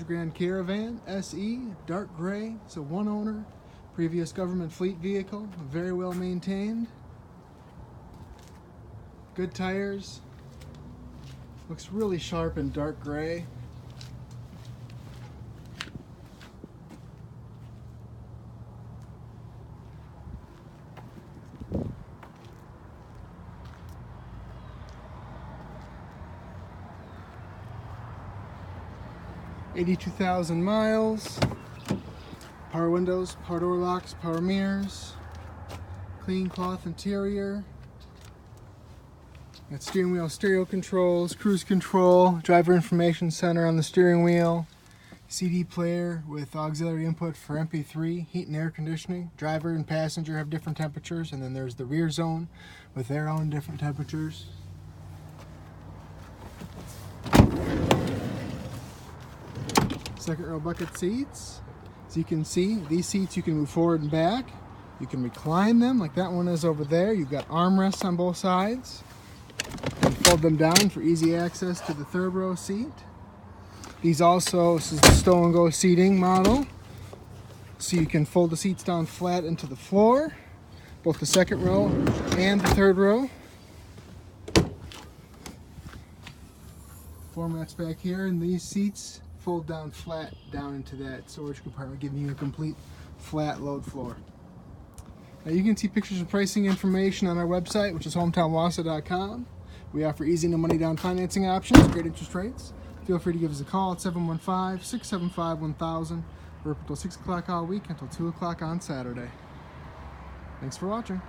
Grand Caravan SE, dark gray, so one owner, previous government fleet vehicle, very well maintained, good tires, looks really sharp in dark gray. $82,000 miles, power windows, power door locks, power mirrors, clean cloth interior, got steering wheel stereo controls, cruise control, driver information center on the steering wheel, CD player with auxiliary input for MP3, heat and air conditioning. Driver and passenger have different temperatures, and then there's the rear zone with their own different temperatures. Second row bucket seats. As you can see, these seats you can move forward and back. You can recline them like that one is over there. You've got armrests on both sides. And fold them down for easy access to the third row seat. This is the stow and go seating model. So you can fold the seats down flat into the floor, both the second row and the third row. Floor mats back here, and these seats fold down flat down into that storage compartment, giving you a complete flat load floor. Now you can see pictures and pricing information on our website, which is hometownwausau.com. We offer easy no money down financing options, great interest rates. Feel free to give us a call at 715-675-1000. We're open until 6 o'clock all week until 2 o'clock on Saturday. Thanks for watching.